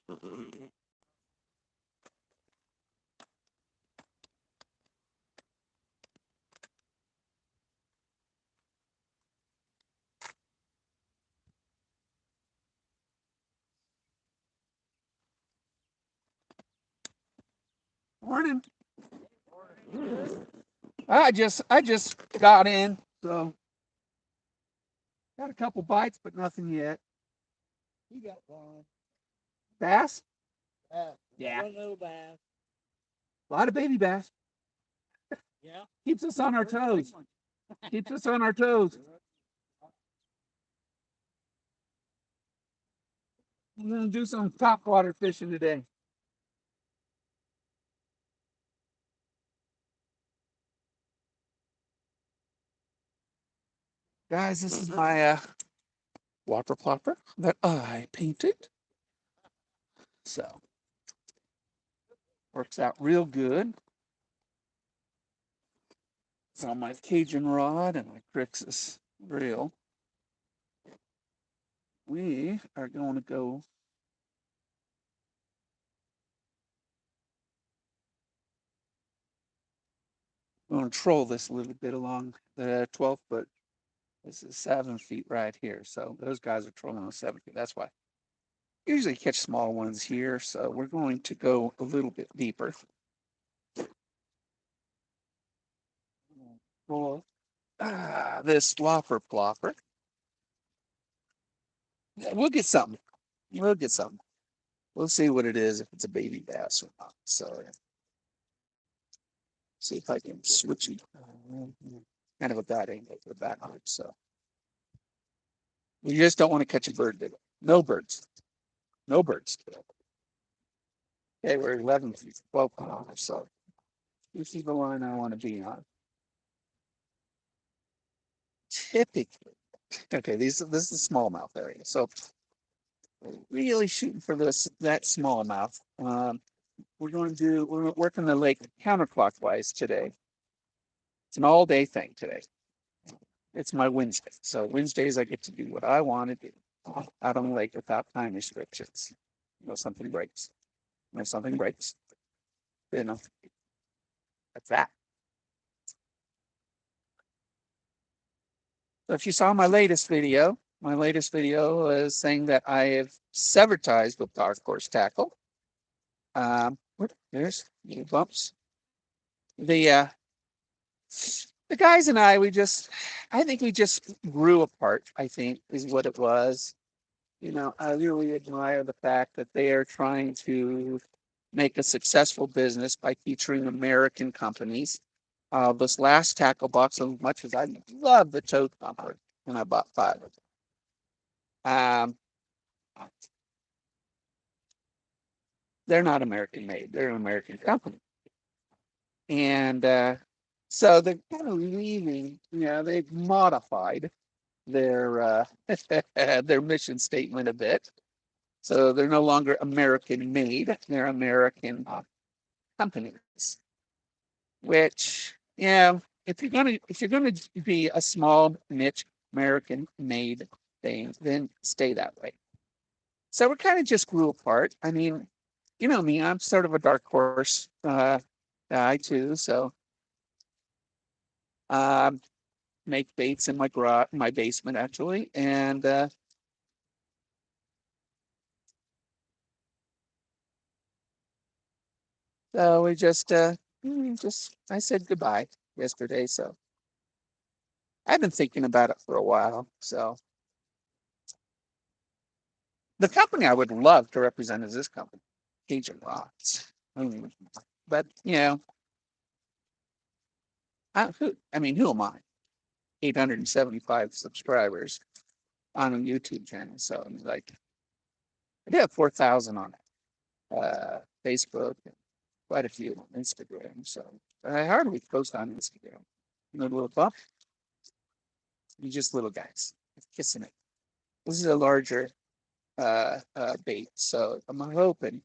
Morning. I just got in, so got a couple bites, but nothing yet. You got one. Bass? Bass. Yeah. Little bass. A lot of baby bass. Yeah. Keeps us on our toes. Keeps us on our toes. I'm gonna do some top water fishing today. Guys, this is my water plopper that I painted. So works out real good. It's on my Cajun rod and my Crixus reel. We are going to go troll this a little bit along the 12 foot. This is 7 feet right here. So those guys are trolling on 7 feet. That's why. Usually catch small ones here. So we're going to go a little bit deeper. For this whopper plopper. Yeah, we'll get something. We'll get something. We'll see what it is, if it's a baby bass or not. So see if I can switch it. Kind of a bad angle for the back on it. So we just don't want to catch a bird today. No birds. No birds today. Okay, we're 11 feet, 12 kilometers. So this is the line I want to be on. Typically, okay, this is the smallmouth area. So really shooting for that smallmouth. We're going to work in the lake counterclockwise today. It's an all day thing today. It's my Wednesday. So Wednesdays I get to do what I want to do out on the lake without time restrictions. Something breaks. Something breaks. You know, that's that. So if you saw my latest video is saying that I have severed ties with Dark Horse Tackle. There's little bumps. The guys and I think we just grew apart, I think is what it was. I really admire the fact that they are trying to make a successful business by featuring American companies. This last tackle box, as much as I love the tote thumper, and I bought 5 of them. They're not American made; they're an American company, and so they're kind of leaving. They've modified their their mission statement a bit. So they're no longer American made; they're American companies. Which, if you're gonna be a small niche American made thing, then stay that way. So we kind of just grew apart. I mean, you know me; I'm sort of a dark horse guy too. So um, make baits in my basement actually, and so we just I said goodbye yesterday. So I've been thinking about it for a while. So the company I would love to represent is this company, Cajun Rods. But who am I? 875 subscribers on a YouTube channel. So I'm like, I do have 4,000 on it. Facebook, and quite a few on Instagram. So I hardly post on Instagram. Little buff, you just little guys kissing it. This is a larger bait, so I'm hoping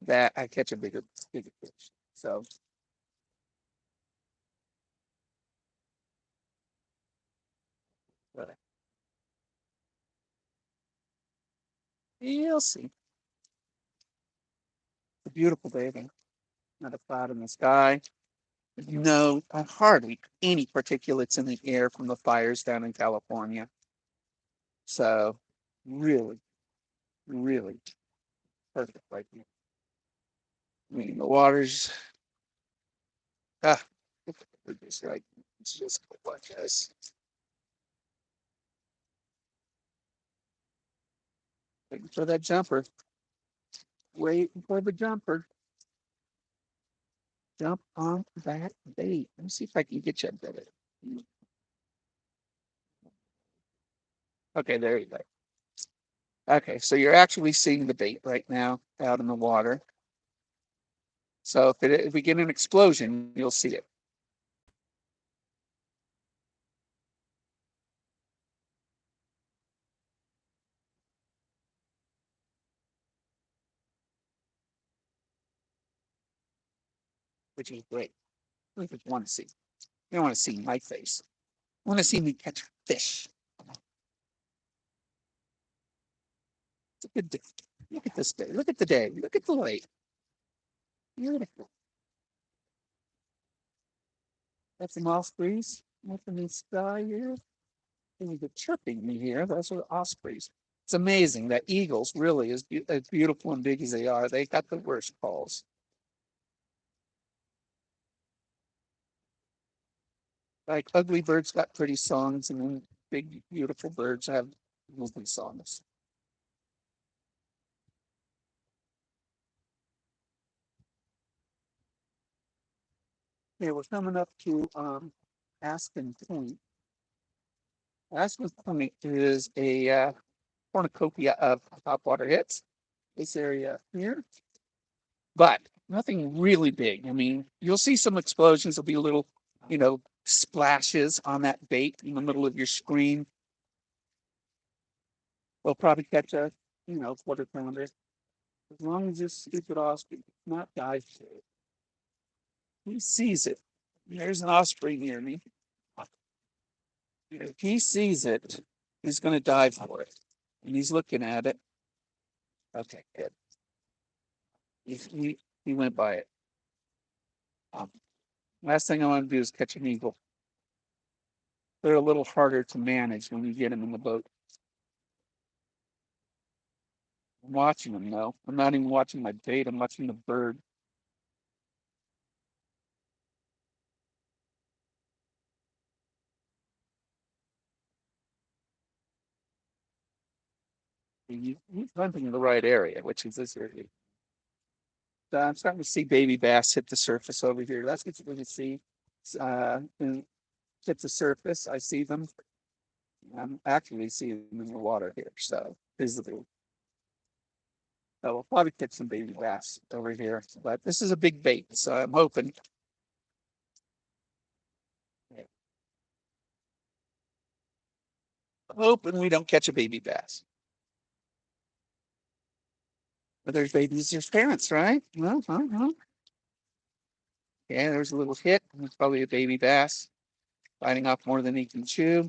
that I catch a bigger fish. So but you'll see. Beautiful day. Not a cloud in the sky. No, hardly any particulates in the air from the fires down in California. So, really, really perfect right now. I mean, the water's ah, it's like it's just like this. Waiting for that jumper. Waiting for the jumper. Jump on that bait. Let me see if I can get you a bit. Okay, there you go. Okay, so you're actually seeing the bait right now out in the water. So if we get an explosion, you'll see it. Which is great. What do you want to see? You don't want to see my face. You want to see me catch fish. It's a good day. Look at this day. Look at the day. Look at the lake. Beautiful. Got some ospreys up in the sky here. There's a chirping me here. Those are ospreys. It's amazing that eagles, really, as beautiful and big as they are, they got the worst calls. Like ugly birds got pretty songs, and then big, beautiful birds have ugly songs. Okay, we're coming up to Aspen Point. Aspen Point is a cornucopia of topwater hits. This area here, but nothing really big. I mean, you'll see some explosions. There'll be a little, splashes on that bait in the middle of your screen. We'll probably catch a, quarter pounder. As long as this stupid osprey not dive for it. He sees it. There's an osprey near me. If he sees it, he's going to dive for it. And he's looking at it. Okay, good. He went by it. Um, last thing I want to do is catch an eagle. They're a little harder to manage when you get them in the boat. I'm watching them though. I'm not even watching my bait. I'm watching the bird. He's hunting in the right area, which is this area. So I'm starting to see baby bass hit the surface over here. That's what you're going to see. Hit the surface. I see them. I'm actually seeing them in the water here. So visibly. So we'll probably catch some baby bass over here. But this is a big bait. So I'm hoping we don't catch a baby bass. But there's babies, there's parents, right? Well, yeah, there's a little hit. It's probably a baby bass biting off more than he can chew.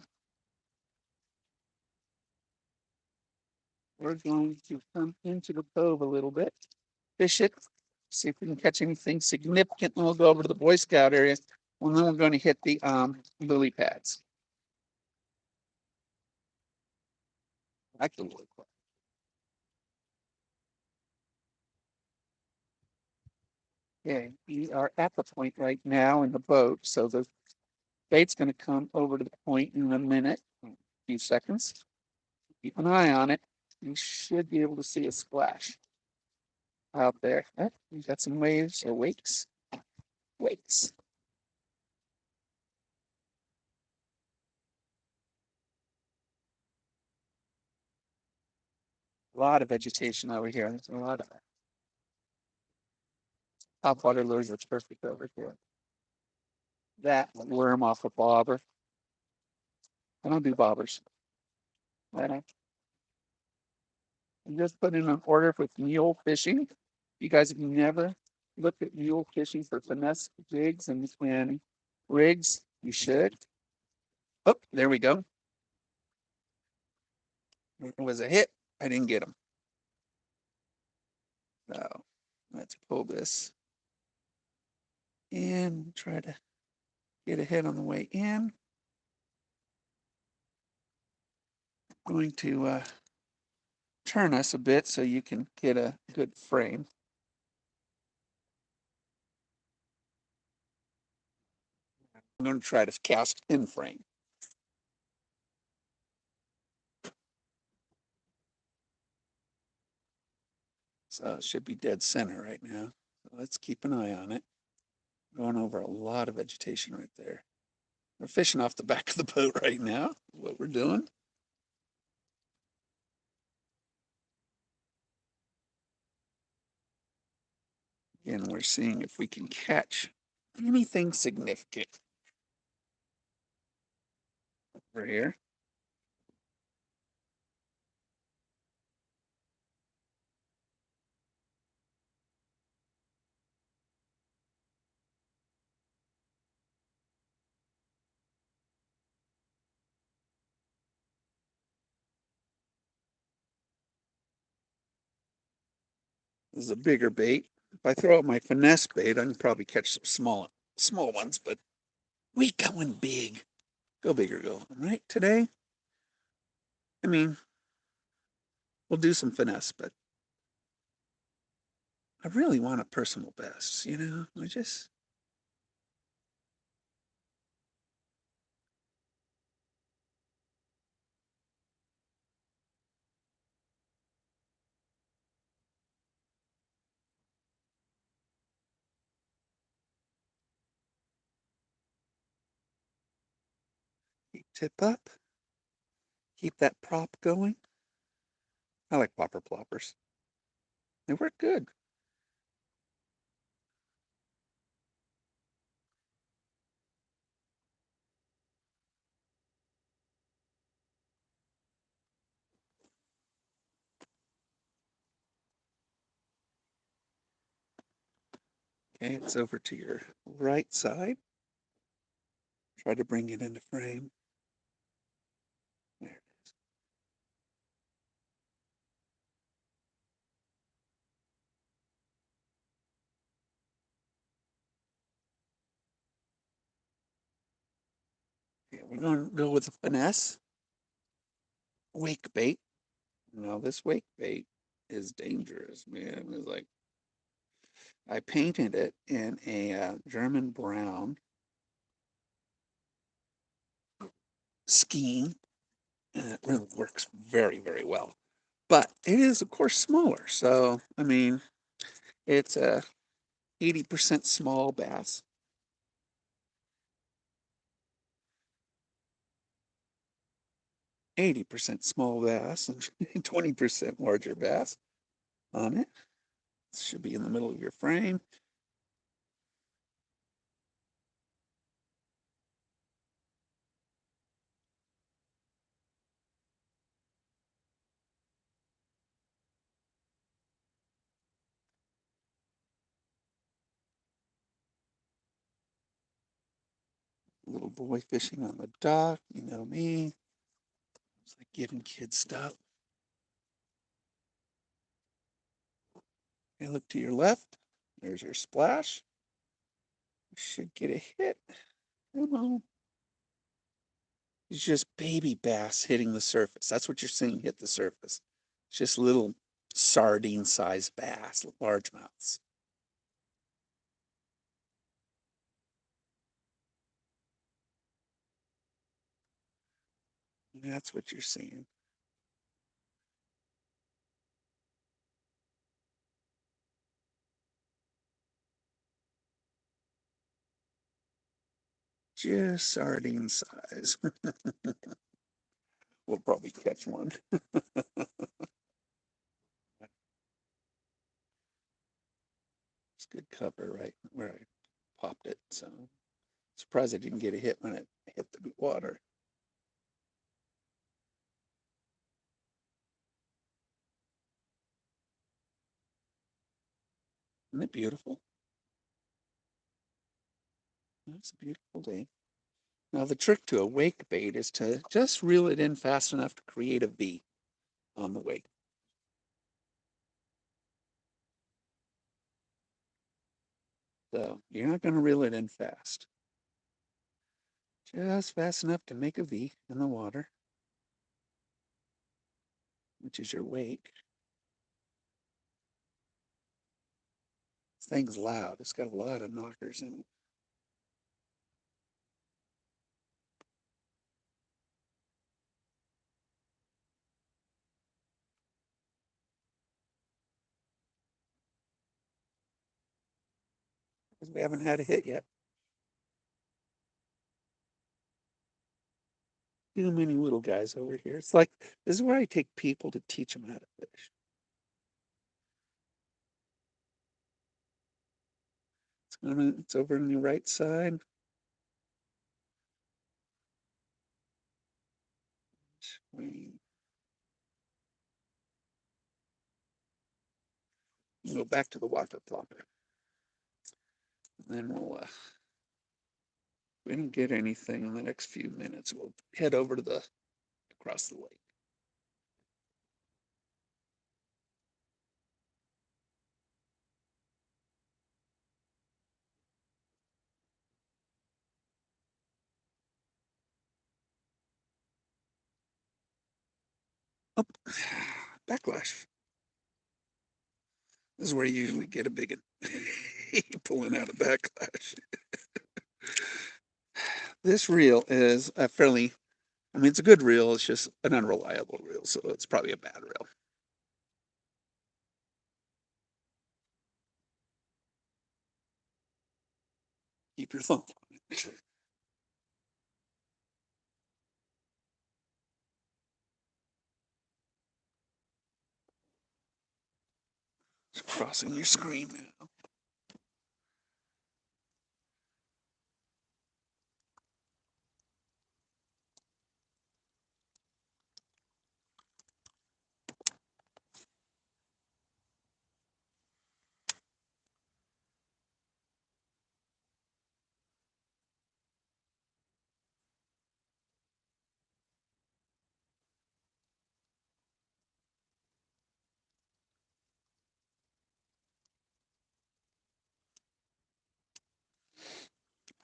We're going to come into the cove a little bit, fish it, see if we can catch anything significant, and we'll go over to the Boy Scout area. And then we're going to hit the lily pads. I can work. Okay, we are at the point right now in the boat, so the bait's going to come over to the point in a minute, a few seconds. Keep an eye on it. You should be able to see a splash out there. We got some waves or wakes. Wakes. A lot of vegetation over here. There's a lot of topwater lures are perfect over here. That worm off a bobber. I don't do bobbers. I'm just putting in an order with mule fishing. You guys have never looked at mule fishing for finesse jigs and rigs. You should. Oh, there we go. It was a hit. I didn't get him. So Let's pull this in, try to get ahead on the way in. I'm going to turn us a bit so you can get a good frame. I'm going to try to cast in frame. So it should be dead center right now. So let's keep an eye on it. Going over a lot of vegetation right there. We're fishing off the back of the boat right now, what we're doing. And we're seeing if we can catch anything significant over here. This is a bigger bait. If I throw out my finesse bait, I can probably catch some small ones, but we going big. Go big or go home, right? Today, I mean, we'll do some finesse, but I really want a personal best, you know? I just keep tip up, keep that prop going. I like popper ploppers. They work good. Okay, it's over to your right side. Try to bring it into frame. There it is. Okay, we're going to go with a finesse wake bait. Now, this wake bait is dangerous, man. It's like I painted it in a German brown scheme, and it really works very, very well. But it is, of course, smaller. So, I mean, it's a 80% small bass. 80% small bass and 20% larger bass on it. It should be in the middle of your frame. Little boy fishing on the dock, you know me. It's like giving kids stuff. Okay, look to your left. There's your splash. You should get a hit. Come on. It's just baby bass hitting the surface. That's what you're seeing hit the surface. It's just little sardine-sized bass, largemouths. That's what you're seeing. Just sardine size. We'll probably catch one. It's good cover right where I popped it. So surprised I didn't get a hit when it hit the water. Isn't it beautiful? It's a beautiful day. Now the trick to a wake bait is to just reel it in fast enough to create a V on the wake. So you're not going to reel it in fast. Just fast enough to make a V in the water, which is your wake. This thing's loud. It's got a lot of knockers in it. Because we haven't had a hit yet. Too many little guys over here. It's like this is where I take people to teach them how to fish. It's over on the right side. We go back to the water flopper. And then if we don't get anything in the next few minutes, we'll head over to the across the lake. Oh, backlash. This is where you usually get a big one. Pulling out a backlash. This reel is a fairly, I mean, it's a good reel. It's just an unreliable reel, so it's probably a bad reel. Keep your thumb on it. It's crossing your screen now.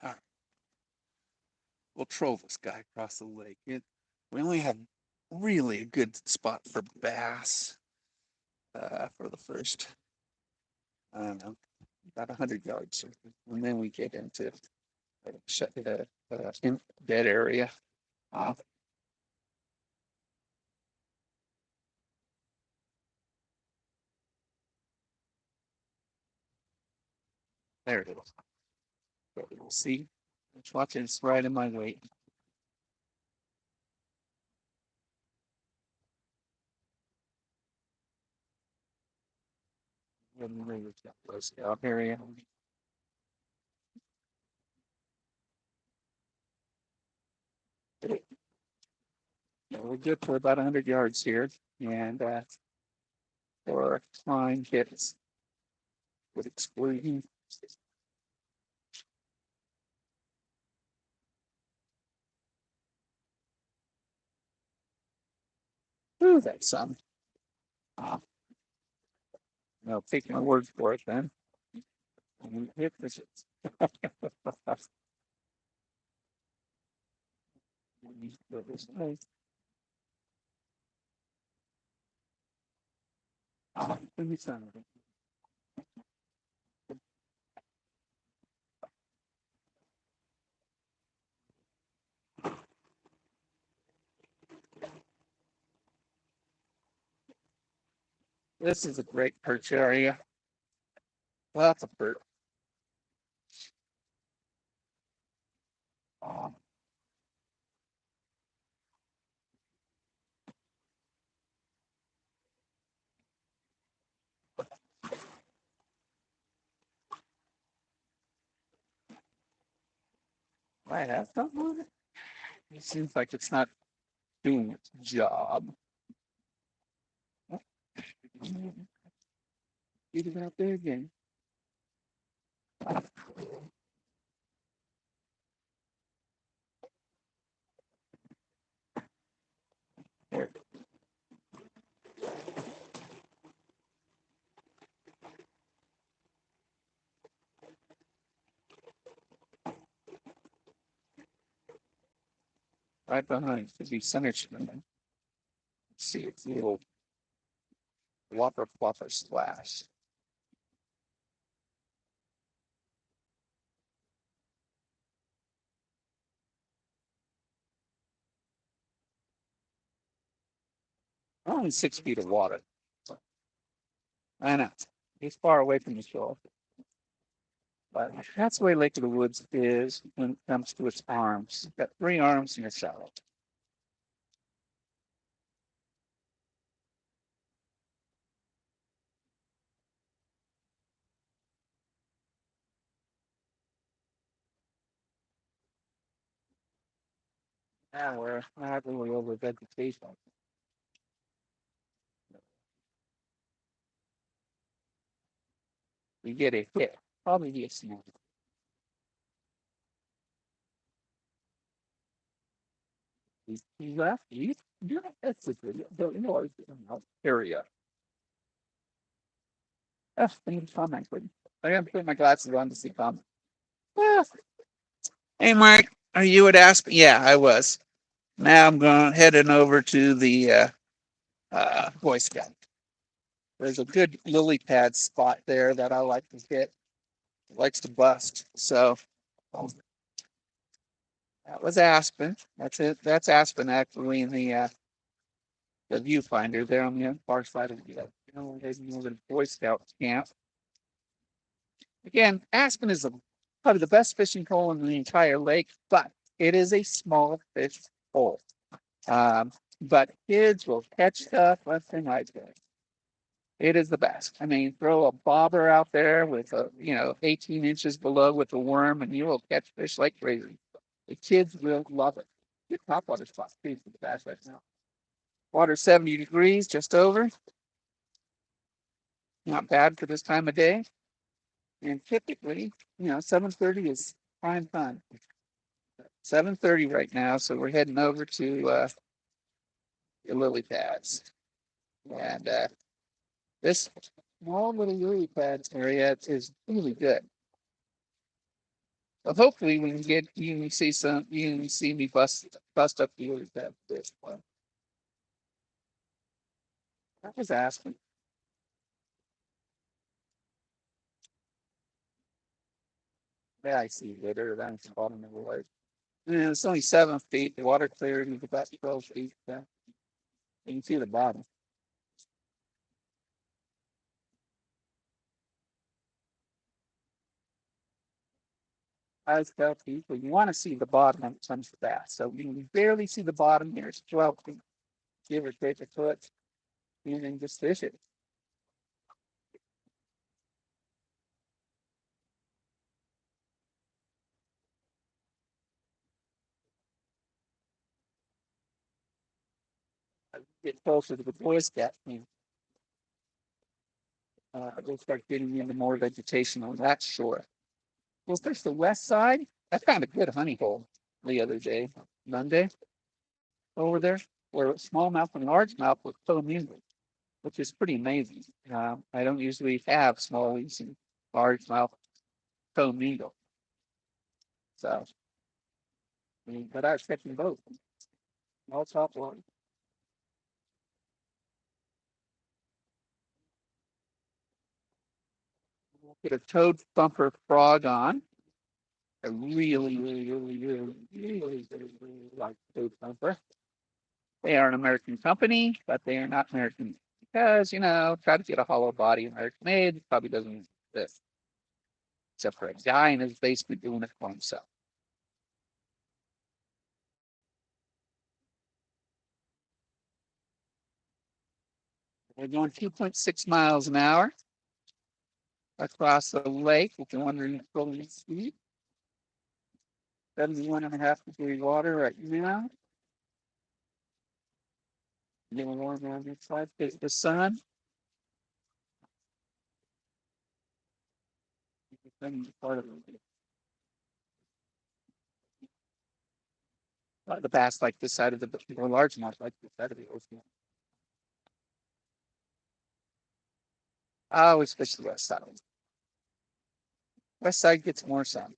All right. We'll troll this guy across the lake. We only have really a good spot for bass for the first, I don't know, about 100 yards. And then we get into in dead area. Uh, there it is. We'll see. Just watching, it's right in my weight. Close out area. We're good for about 100 yards here. And for flying hits with explosion. Ooh, that's some. Uh, no, take my word for it then. Hit this. Let me sound it. This is a great perch area. Lots of perch. Um, I have something on it. It seems like it's not doing its job. Get it out there again. There. right behind. Should be center swimming. Let's see, it's a little whopper flopper splash. Only 6 feet of water. I know. He's far away from the shore. But that's the way Lake of the Woods is when it comes to its arms. It's got 3 arms and it's shallow. Now we're not really over vegetation. We get a hit. Probably be a snag. He left. You're that's a good. Don't know. Area. Thank you, comment. I gotta put my glasses on to see comment. Ah. Hey, Mark, are you at Aspen? Yeah, I was. Now I'm going heading over to the Boy Scout. There's a good lily pad spot there that I like to hit. It likes to bust. So that was Aspen. That's it. That's Aspen actually in the viewfinder there on the far side of the Boy Scout camp. Again, Aspen is probably the best fishing hole in the entire lake, but it is a small fish hole. But kids will catch stuff left and right there. It is the best. I mean, throw a bobber out there with 18 inches below with a worm, and you will catch fish like crazy. The kids will love it. Good topwater spot too for the bass right now. Water 70 degrees, just over. Not bad for this time of day. And typically, 7:30 is prime time. 7:30 right now, so we're heading over to the lily pads. And this small little lily pads area is really good. So hopefully we can get you can see me bust up the lily pad this one. I was asking. Yeah, I see litter down at the bottom of the lake. Yeah, it's only 7 feet. The water cleared is about 12 feet. You can see the bottom. I always tell people you want to see the bottom when it comes to bass. So you can barely see the bottom here. It's 12 feet, give or take a foot. You can just fish it. Get closer to the Boy Scout camp. We'll start getting into more vegetation on that shore. Well, there's the west side. I found a good honey hole the other day, Monday, over there, where smallmouth and largemouth were commingled, which is pretty amazing. I don't usually have smallies and largemouth commingled. So, but I was catching both. All top one. Get a toad thumper frog on. I really like toad thumper. They are an American company, but they are not American because, try to get a hollow body American made, probably doesn't exist. Except for a guy and is basically doing it for himself. We're going 2.6 miles an hour across the lake. If you're wondering the speed, 71.5 degree water right now. Getting warm on this side. There's the sun. Part of the bass like this side of the or largemouth like this side of the ocean. I always fish the west side. West side gets more sun.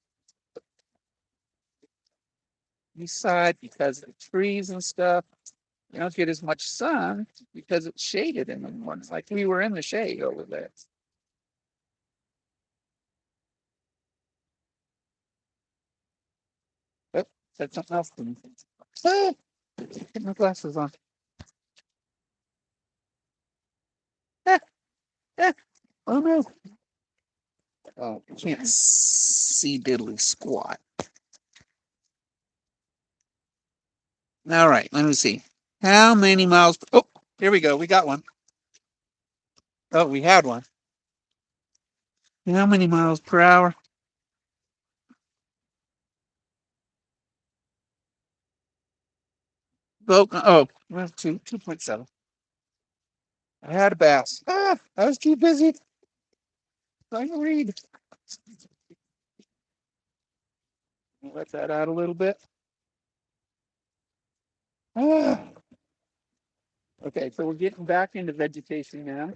east side because of the trees and stuff. You don't get as much sun because it's shaded in the morning. Like we were in the shade over there. Oh, said something else to me. Ah, get my glasses on. Ah, ah, oh no. Oh, can't see diddly squat. All right, let me see. How many miles? Oh, here we go. We got one. Oh, we had one. How many miles per hour? Oh, well, 2.7. I had a bass. Ah, I was too busy trying to read. Let that out a little bit. Ah. Okay, so we're getting back into vegetation now.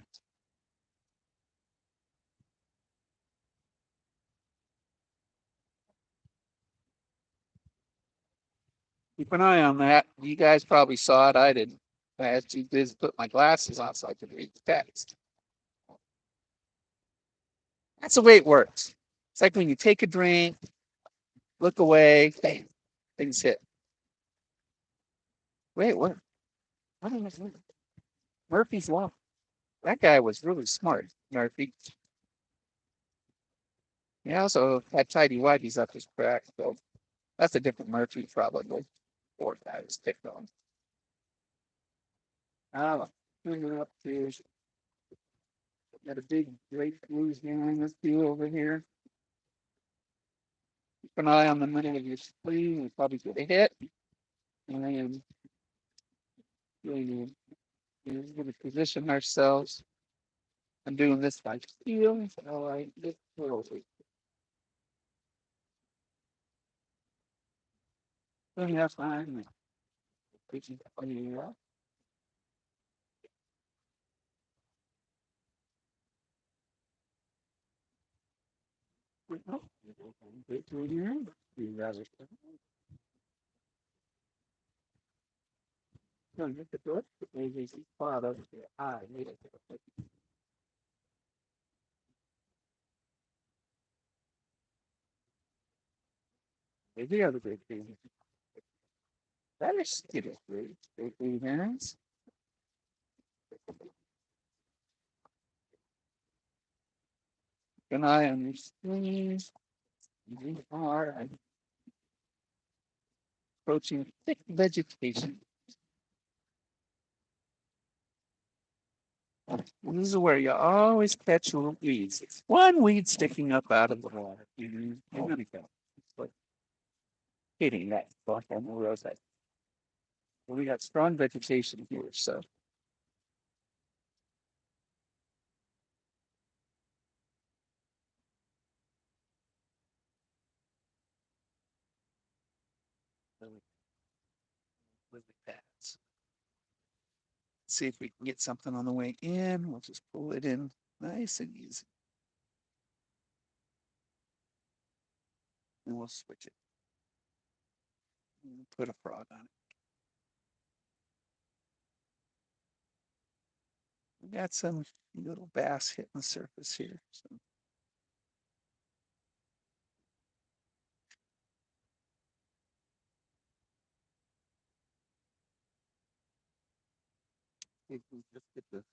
Keep an eye on that. You guys probably saw it. I didn't. I had too busy to put my glasses on so I could read the text. That's the way it works. It's like when you take a drink, look away, bam, things hit. Wait, what? What is it? Murphy's Law. That guy was really smart, Murphy. He also had tidy whities up his crack, so that's a different Murphy, probably. Or that was picked on. Ah, moving up to got a big great blues behind this view over here. Keep an eye on the middle of your screen. We probably get a hit. And I am going to position ourselves. I'm doing this by feel. So I get slowly. So that's fine. The other big thing. That is it. Big hands. An eye on your screen. We are approaching thick vegetation. This is where you always catch little weeds. One weed sticking up out of the water. You're gonna go. It's like hitting that spot on the roadside. Well, we got strong vegetation here, so lily pads. See if we can get something on the way in. We'll just pull it in nice and easy. And we'll switch it. Put a frog on it. We got some little bass hitting the surface here. So if we just get the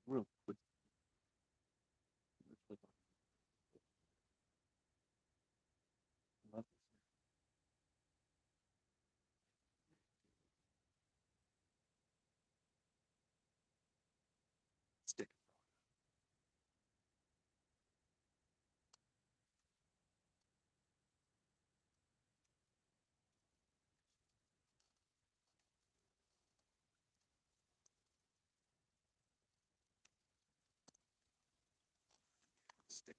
real quick. Stick. Stick.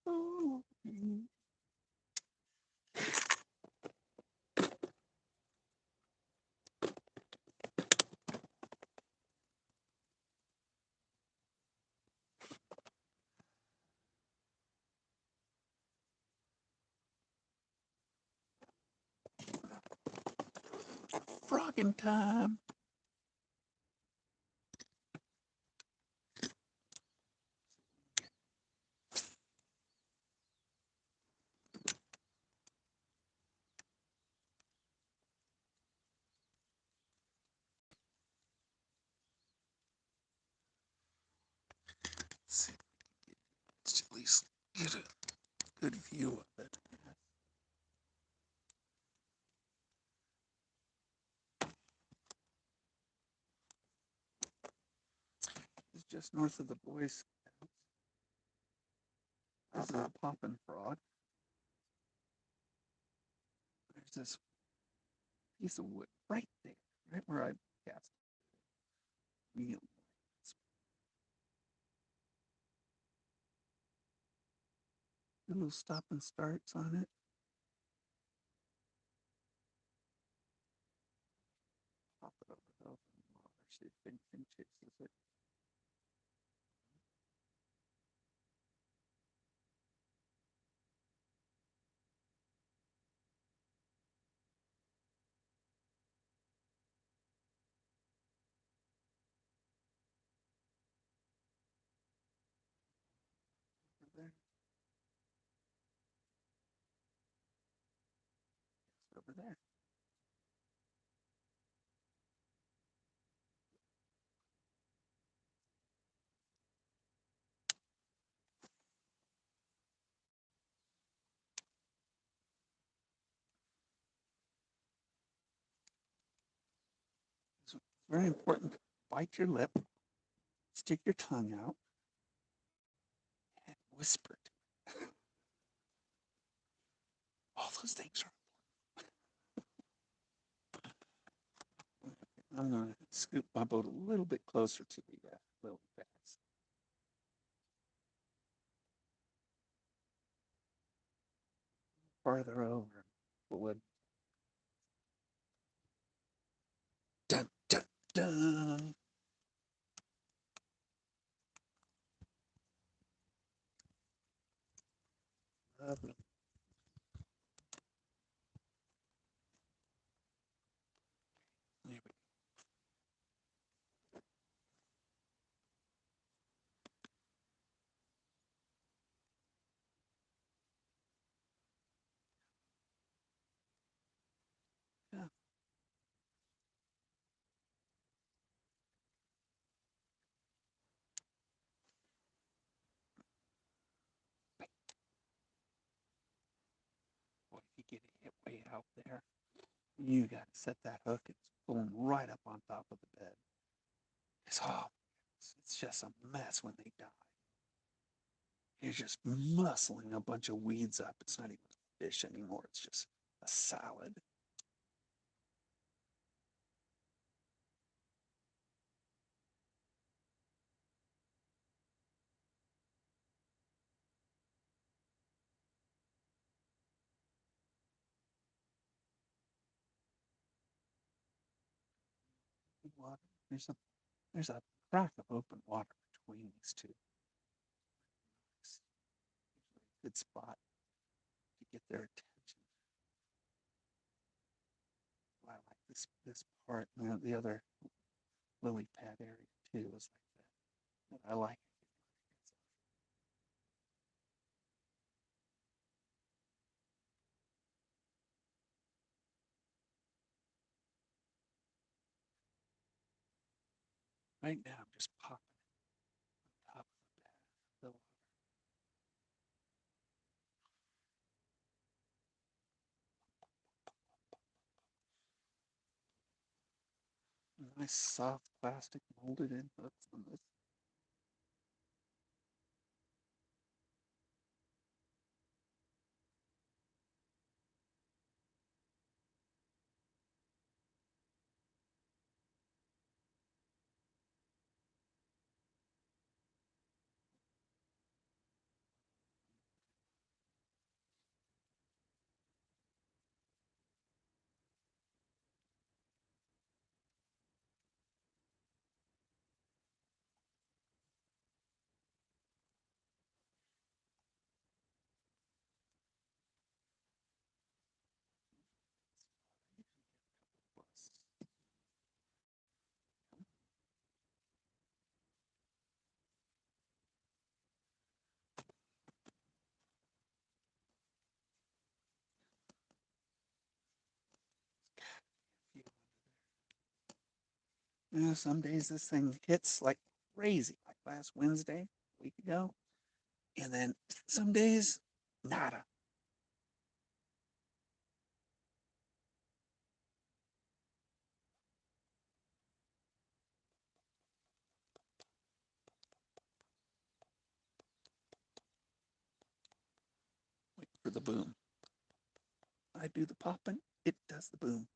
Oh. talking time. Let's see. Let's at least get a good view of it. It's just north of the Boy Scouts. There's a poppin' frog. There's this piece of wood right there, right where I cast. Real little stop and starts on it. Pop it over the open water. See if anything chases it. Over there. It's over there. It's very important. Bite your lip, stick your tongue out, and whisper. All those things are. I'm going to scoop my boat a little bit closer to the lily pads. Farther over. Wood. Dun, dun, dun. Lovely. There we go. Yeah. Boy, if you get it hit way out there, you got to set that hook. It's going right up on top of the bed. It's just a mess when they die. You're just muscling a bunch of weeds up. It's not even a fish anymore. It's just a salad. Water. There's a there's a crack of open water between these two. It's usually a good spot to get their attention. I like this part. The other lily pad area too is like that. I like it. Right now, I'm just popping it on top of the pad. The nice soft plastic molded in hooks on this. Some days this thing hits like crazy, like last Wednesday, a week ago. And then some days, nada. Wait for the boom. I do the popping, it does the boom.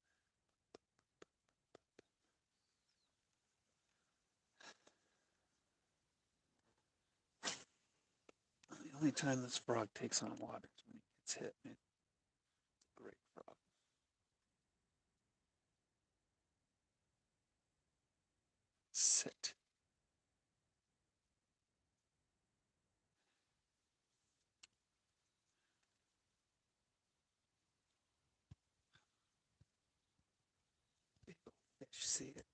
The only time this frog takes on water is when he gets hit. It's a great frog. Sit. Big old fish, see it.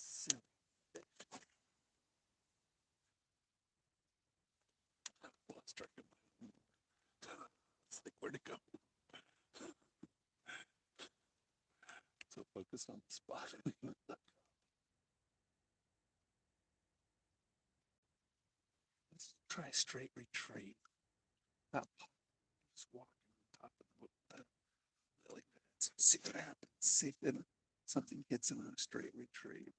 Silly. Lost track of my. It's like, where'd it go? So focused on the spot. Let's try straight retreat. Not just walking on top of the lily pads. See what happens. See if something hits him on a straight retreat.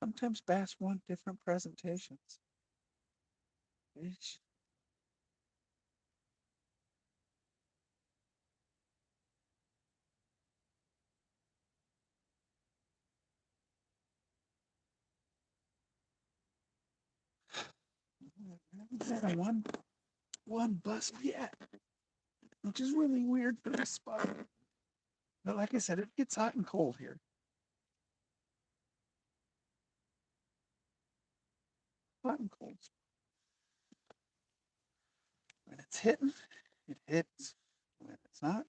Sometimes bass want different presentations. Fish. I haven't had one bust yet, which is really weird for this spot. But like I said, it gets hot and cold here. Hot and cold. When it's hitting, it hits. When it's not,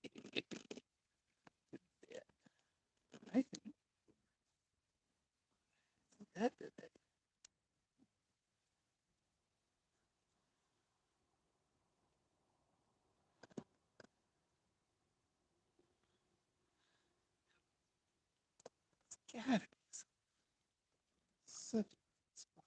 it dead. I think that did it. God, it's such a spot.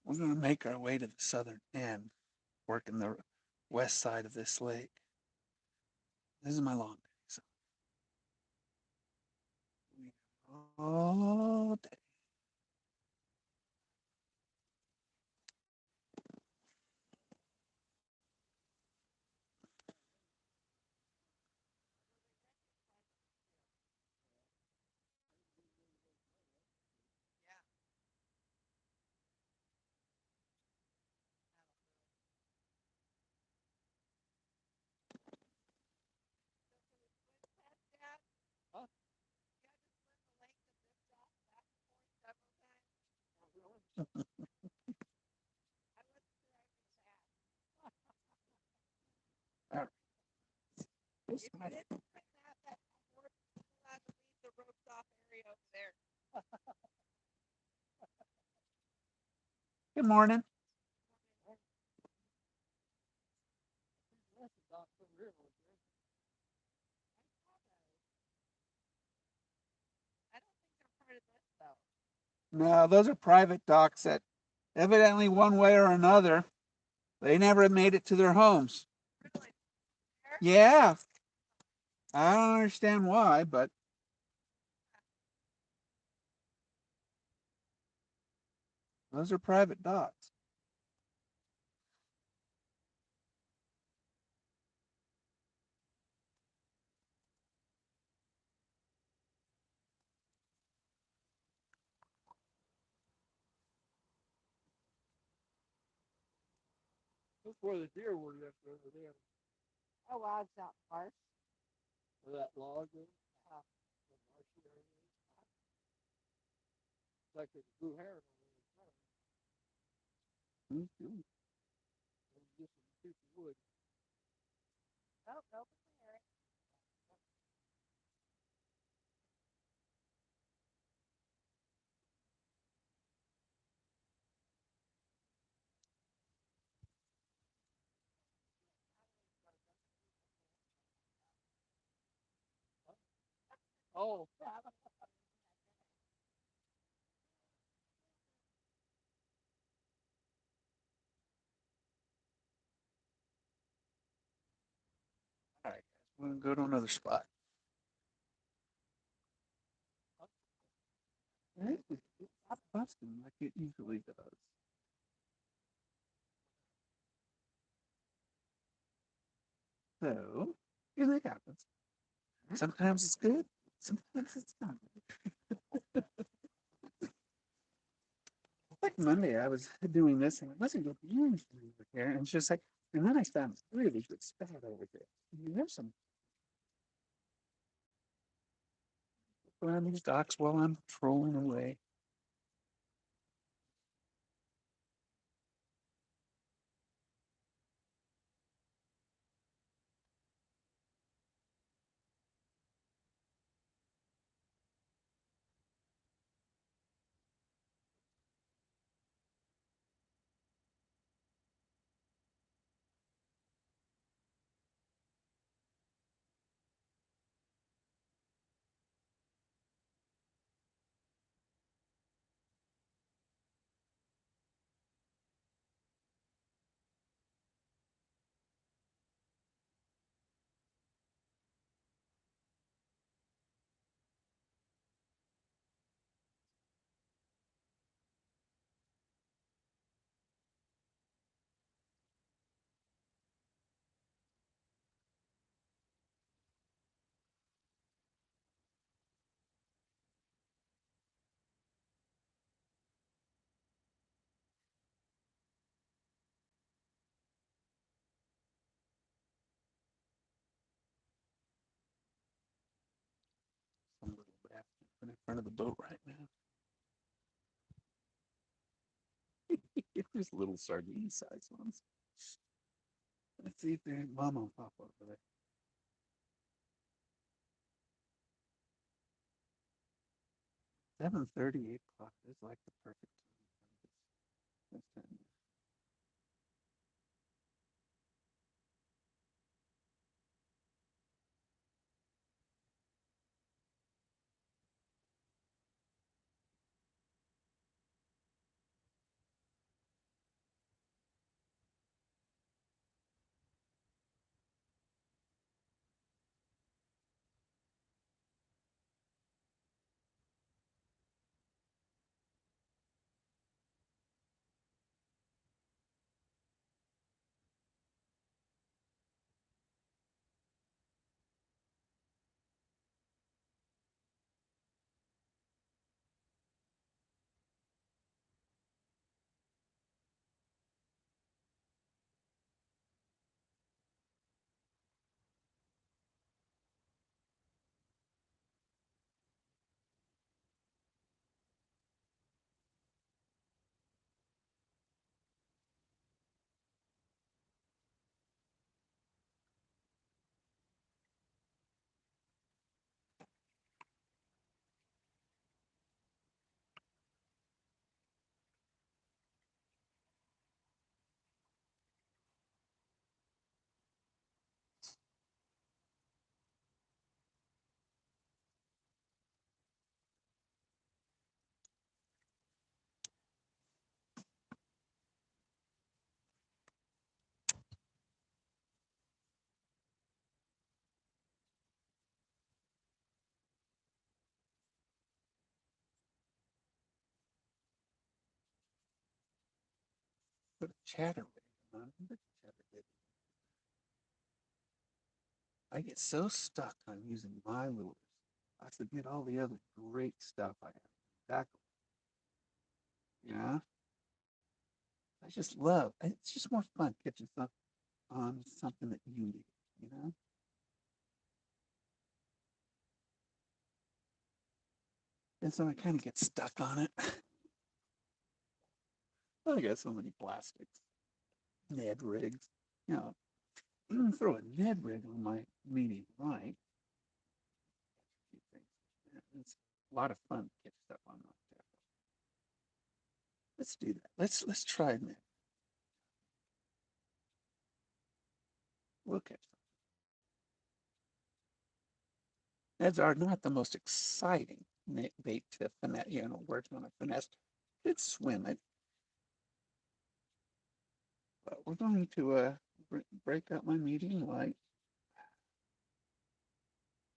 We're going to make our way to the southern end, working the west side of this lake. This is my long day. So all day. Huh? Good morning. That's a dock from here, over No, those are private docks that evidently one way or another, they never made it to their homes. Yeah. I don't understand why, but those are private docks. That's where the deer were left over there. Oh, wow, it's not harsh. Where that log is. The marshy area. It's like they grew hair on it. Mhm. Just a piece of wood. Oh, no, clear. Oh, All right, we're gonna go to another spot. Right? It's not busting like it usually does. So, and it happens. Sometimes it's good, sometimes it's not. Like Monday, I was doing this and it wasn't good news over here. And it's just like, and then I found really good spot over there. There's some around these docks while I'm trolling away. Some little bastard in front of the boat right now. There's little sardine sized ones. Let's see if they're mom and pop over there. 7:30, 8 o'clock is like the perfect time. This time. put a chatter on. I get so stuck on using my lures. I forget all the other great stuff I have. Tackle. Yeah. I just love. It's just more fun catching stuff on something that you need. You know. And so I kind of get stuck on it. I got so many plastics, Ned rigs. You know, I'm gonna throw a Ned rig on my medium right. It's a lot of fun to catch stuff on that. Let's do that. Let's try Ned. We'll catch them. Neds are not the most exciting bait to finesse. You know, words on a finesse. It's swim it, but we're going to break up my medium light,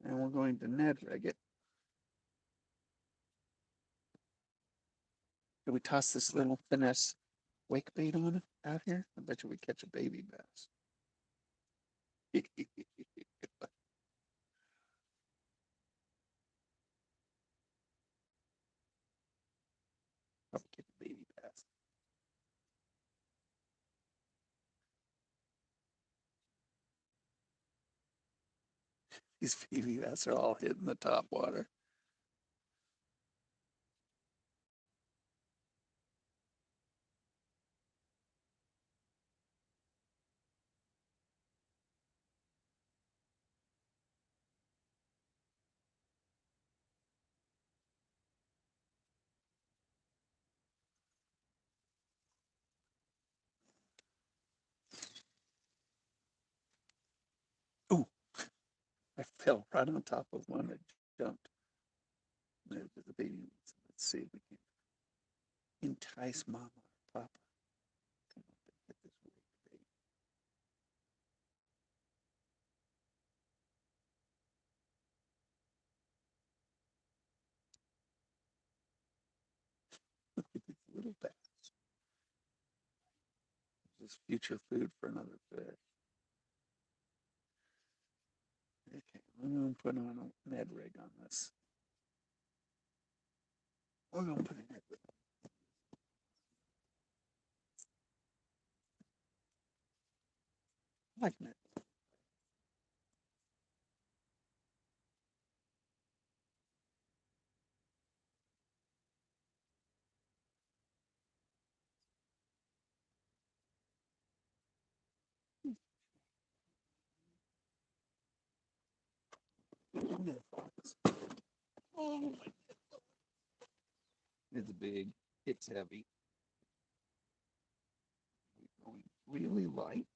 and we're going to Ned rig it. Do we toss this little finesse wake bait on it out here? I bet you we catch a baby bass. Probably catch a baby bass. These baby bass are all hidden in the top water. Ooh, I fell right on top of one that jumped. There's the baby ones. Let's see if we can entice mama or papa. Come up and get this wake bait. Look at this little bass. This is future food for another fish. Okay, I'm going to put on a Ned rig on this. We're going to put a Ned rig. I like Ned. Oh, it's big. It's heavy. We're going really light.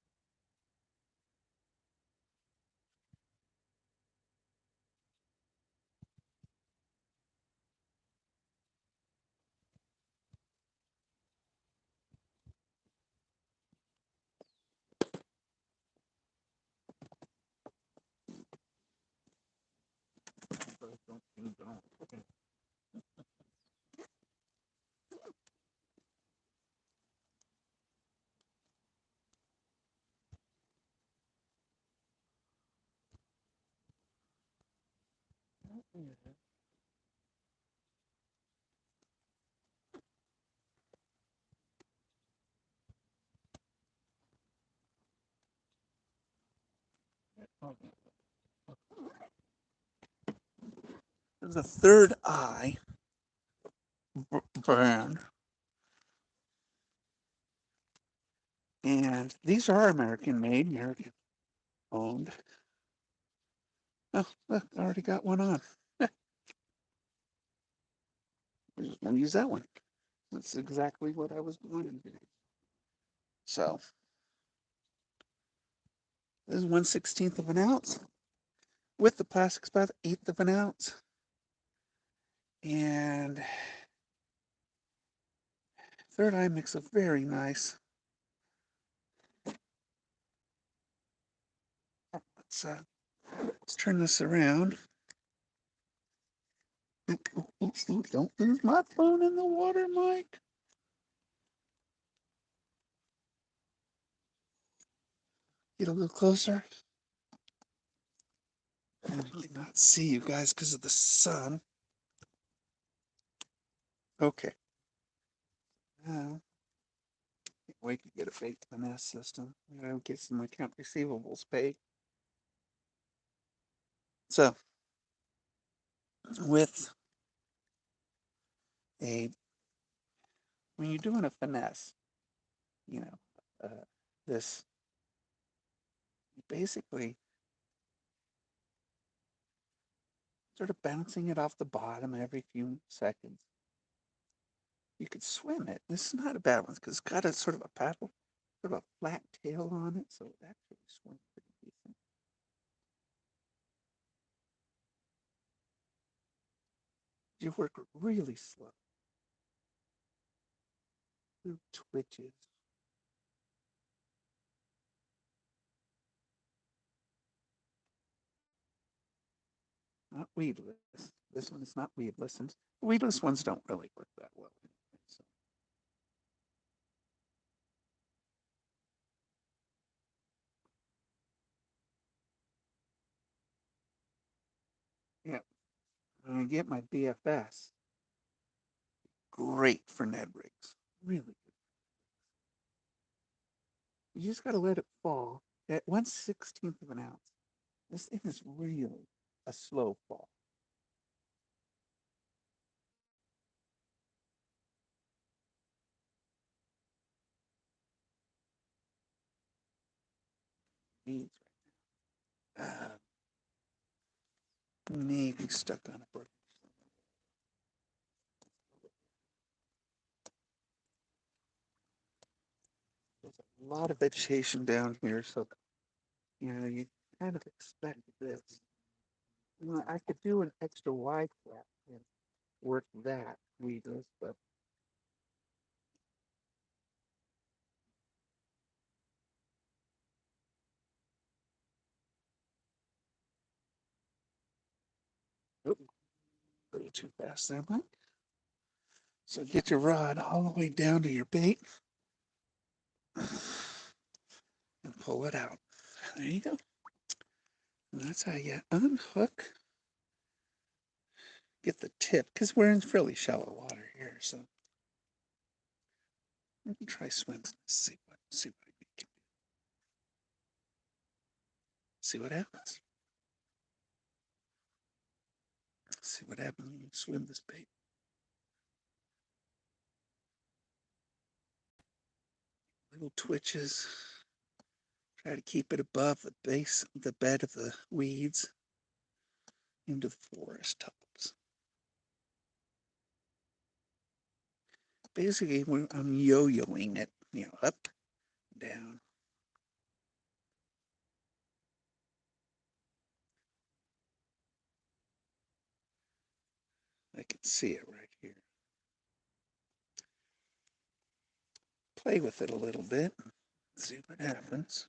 Okay. There's a third eye brand. And these are American made, American owned. Oh, look, I already got one on. We're just going to use that one. That's exactly what I was going to do. So, this is 1/16 of an ounce with the plastic spout, 1/8 of an ounce. And third eye makes a very nice. Let's turn this around. Ooh, don't lose my phone in the water, Mike. Get a little closer. I cannot see you guys because of the sun. Okay. Now, can't wait to get a bait finesse system. I gotta get some account receivables paid. So, with a when you're doing a finesse, you know, this basically sort of bouncing it off the bottom every few seconds. You could swim it. This is not a bad one because it's got a sort of a paddle, sort of a flat tail on it, so it actually swims pretty decent. You work really slow. Little twitches. Not weedless. This one is not weedless, and weedless ones don't really work that well. So, yeah, I'm gonna get my BFS. Great for Ned rigs. Really good. You just gotta let it fall at 1/16 of an ounce. This thing is really a slow fall. Needs maybe stuck on a brook. There's a lot of vegetation down here, so you kind of expect this. I could do an extra wide flap and work that weedless, but oop, a little too fast there, Mike. So get your rod all the way down to your bait and pull it out. There you go. And that's how you unhook. Get the tip, because we're in fairly shallow water here, so we can try swimming. See what we can do. See what happens. See what happens when you swim this bait. Little twitches. Try to keep it above the base, the bed of the weeds into the forest tops. Basically, I'm yo-yoing it, up, down. I can see it right here. Play with it a little bit, see what happens.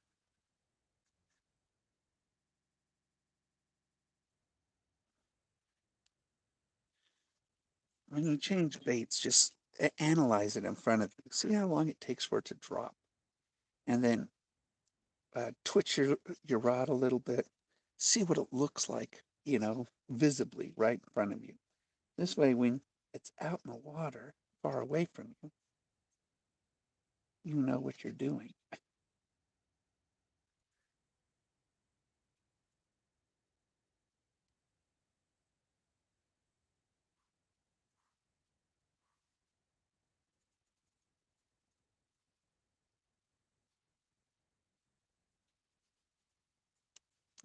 When you change baits, just analyze it in front of you. See how long it takes for it to drop. And then twitch your rod a little bit. See what it looks like, visibly right in front of you. This way, when it's out in the water, far away from you, you know what you're doing.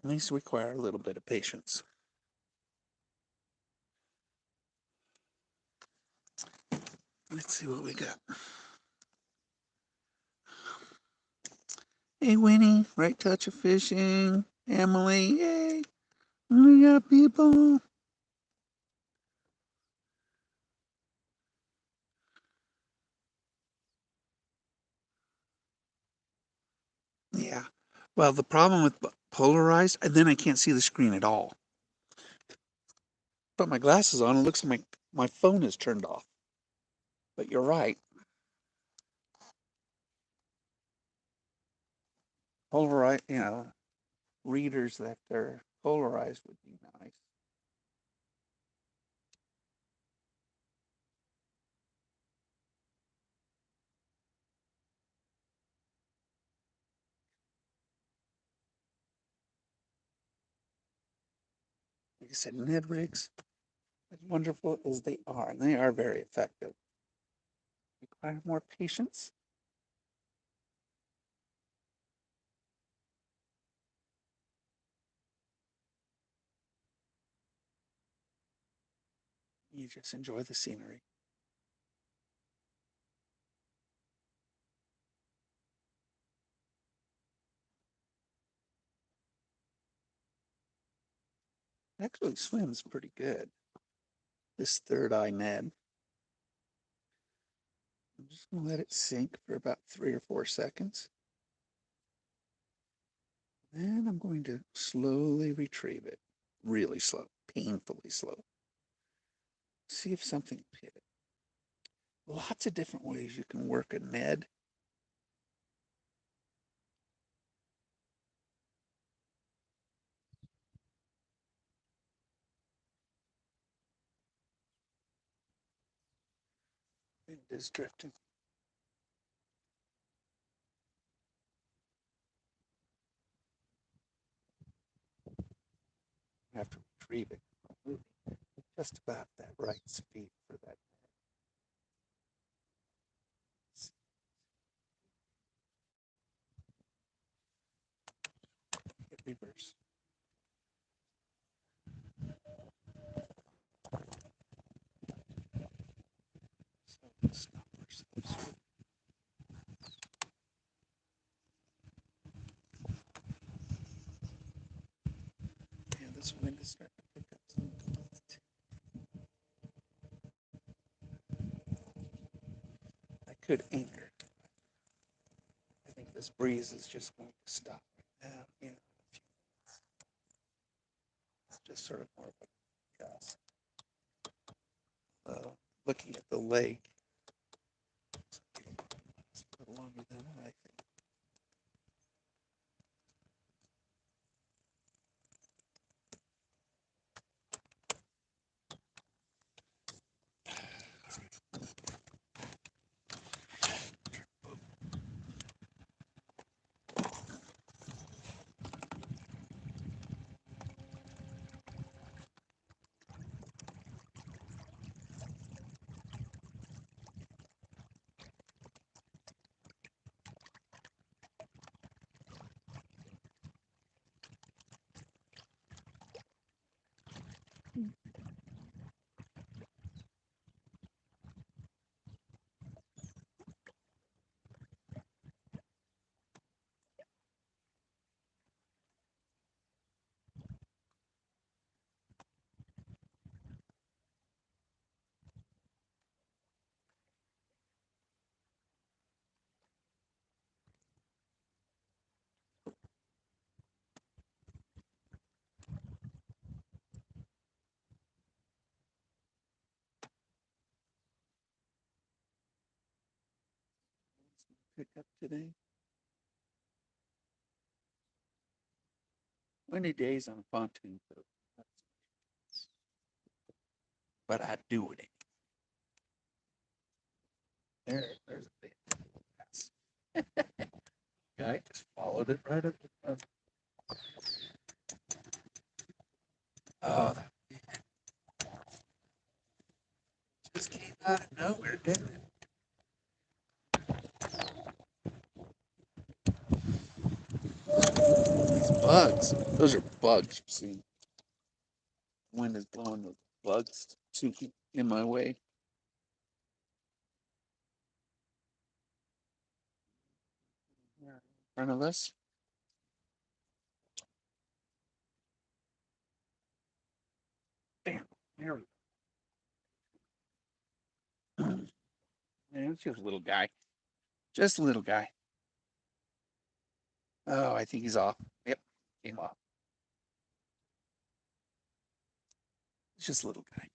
These require a little bit of patience. Let's see what we got. Hey, Winnie, right touch of fishing. Emily, yay. We got people. Yeah. Well, the problem with polarized, and then I can't see the screen at all. Put my glasses on, it looks like my phone is turned off. But you're right. polarized, readers that are polarized would be nice. Like I said, Ned rigs, as wonderful as they are, and they are very effective, require more patience. You just enjoy the scenery. Actually swims pretty good. This third eye Ned. I'm just gonna let it sink for about 3 or 4 seconds. Then I'm going to slowly retrieve it. Really slow, painfully slow. See if something hit it. Lots of different ways you can work a Ned. Wind is drifting. I have to retrieve it. Just about that right speed for that. Hit reverse. So stop ourselves. Yeah, this wind is starting to pick up some. I could anchor. I think this breeze is just going to stop right now. It's just sort of more of a gust. Looking at the lake, it's a little longer than I think. Pick up today. Windy days on a pontoon boat. But I do it. There's a bit. Guy just followed it right up the front. Oh, that just came out of nowhere, didn't it? These bugs. Those are bugs, you see. Wind is blowing the bugs to in my way. In front of us. Bam. There we go. Yeah, it's just a little guy. Just a little guy. Oh, I think he's off. Yep, came off. It's just a little guy.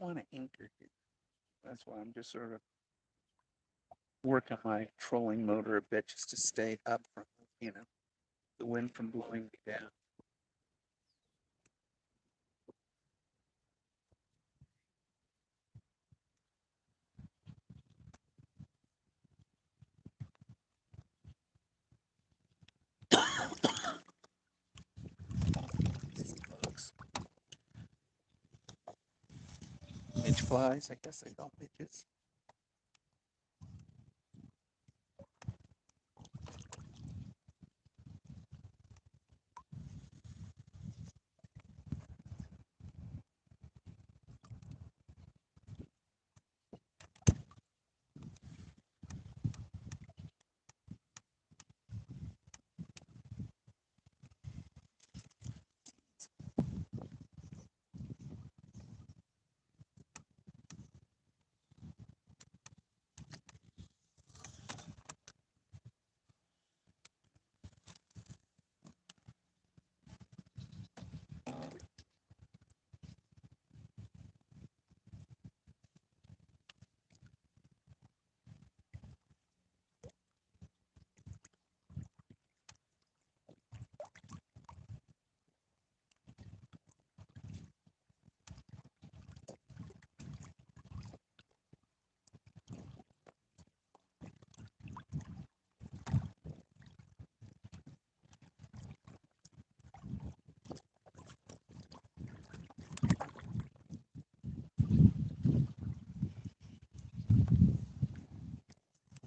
want to anchor here. That's why I'm just sort of working my trolling motor a bit just to stay up from, the wind from blowing me down. Bugs. Midge flies, I guess they call midges.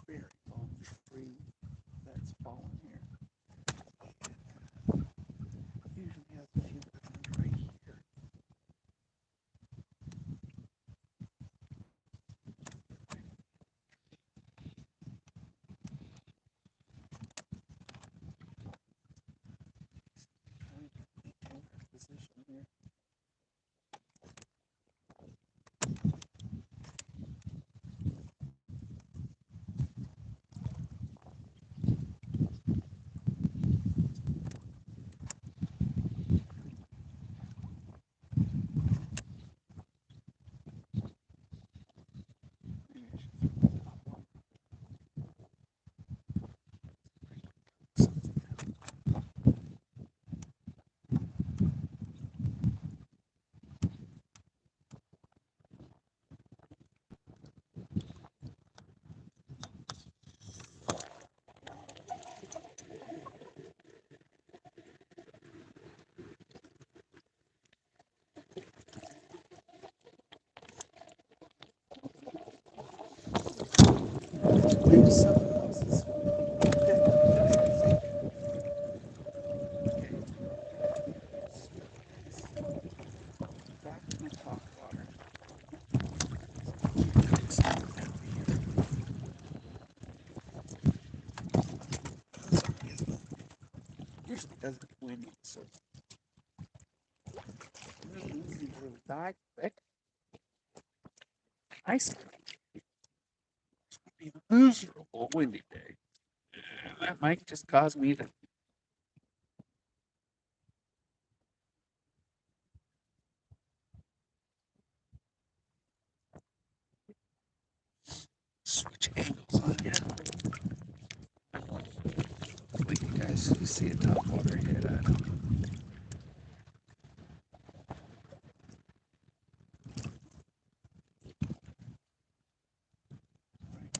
Very long tree that's fallen here. Usually has a few ones right here. Trying to maintain our position here. Maybe someone else is back in the top water. Usually doesn't get windy, so really easy to die quick. Nice. It's gonna be a miserable windy day. That might just cause me to switch angles on you. But you guys see a top water hit. I don't know.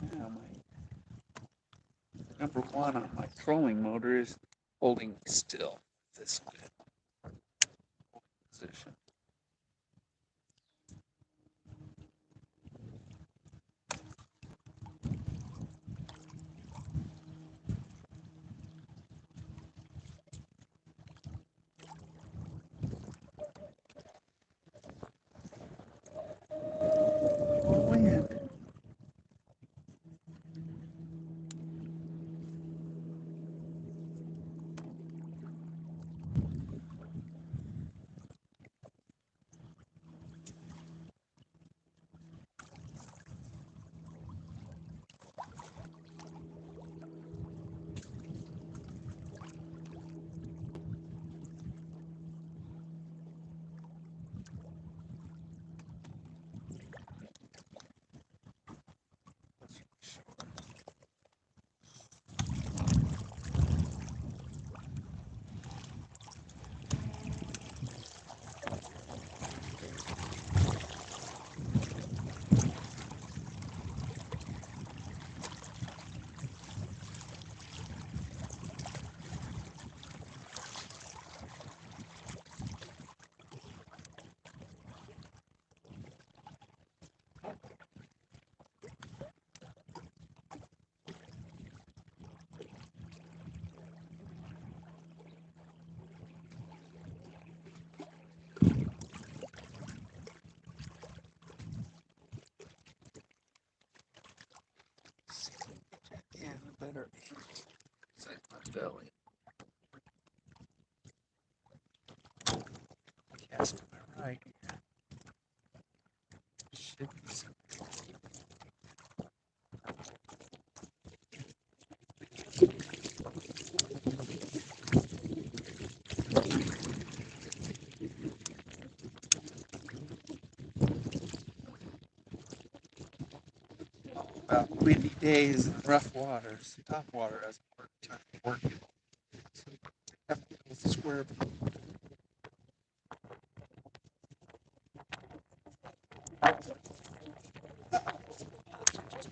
Right now, my number one on my trolling motor is holding still. This position. Wind. better inside my belly. Cast to my right. Should be something. About windy days and rough waters. Top water has a hard time working. So have to go with square.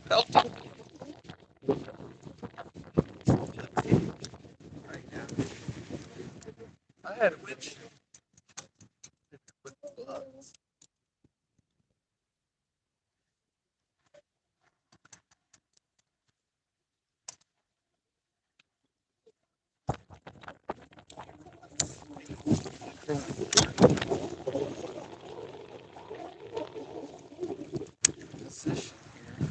Pelting right now. I had a windshield with gloves. Position here.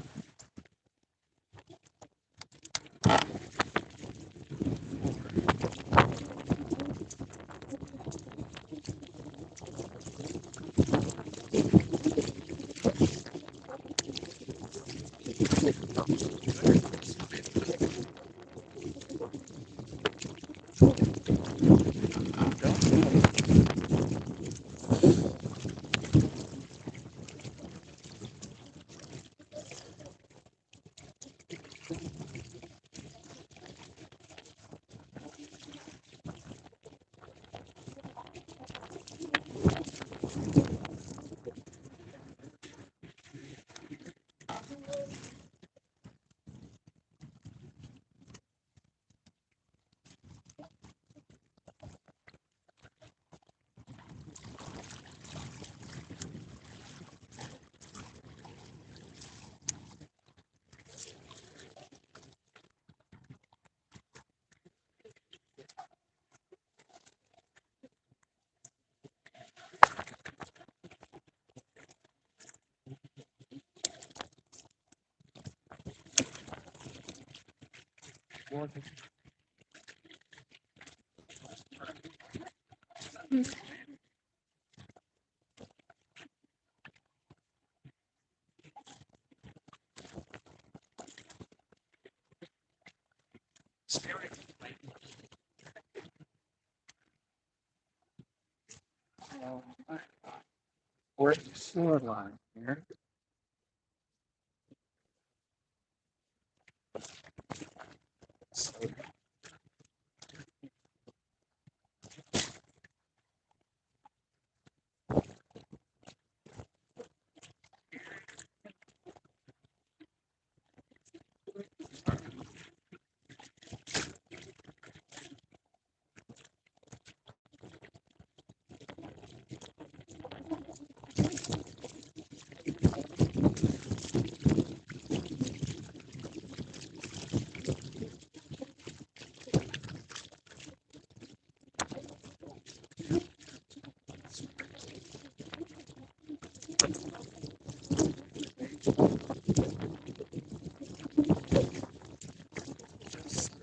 We're at the shore line here. So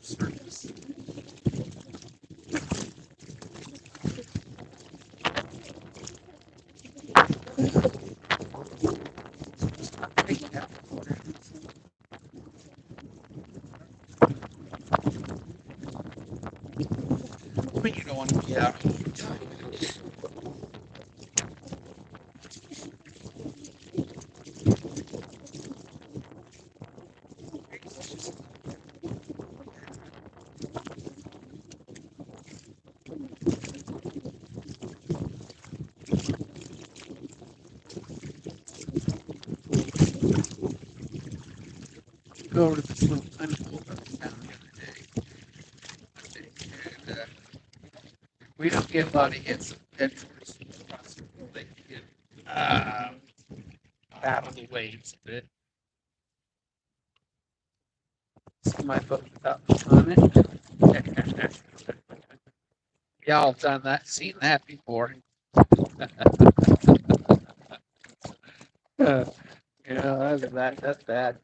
surface. But you don't want to be out all the time. Go over to this little tiny hole that we found the other day. And we don't get a lot of hits of headforce across the lake. You get out of the waves a bit. It's my book about on it. Y'all have done that, seen that before. Yeah, that's bad.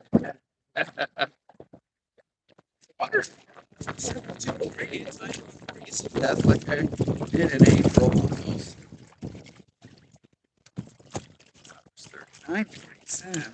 water. That's like I did in April almost. 39.7.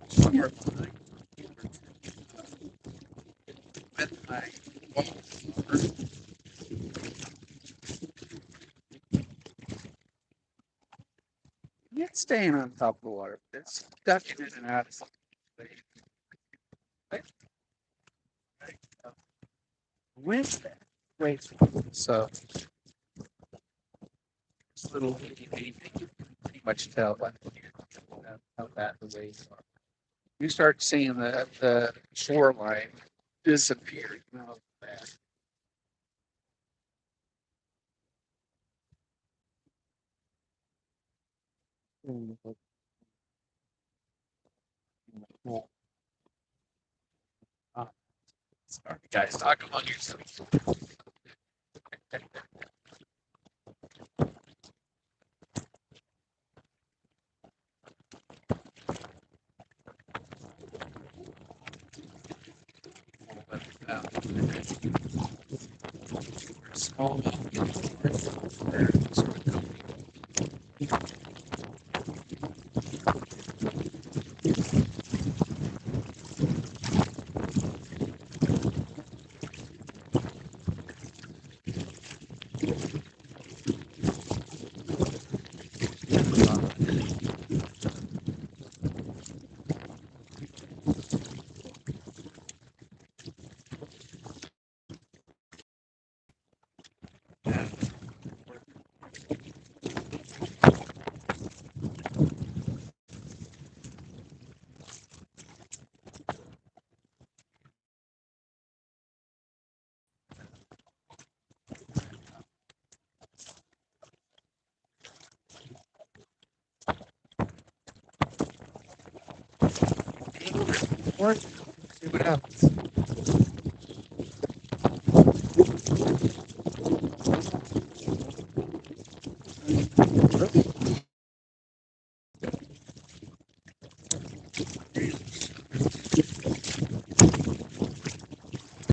Somewhere with my water. It's staying on top of the water. It's ducking in and out of something. With that. Wait. So this little itty bitty thing, you can pretty much tell how bad the waves are. You start seeing the shoreline disappear. You know, that. Uh, Sorry, guys, talk among yourselves. Small see what happens.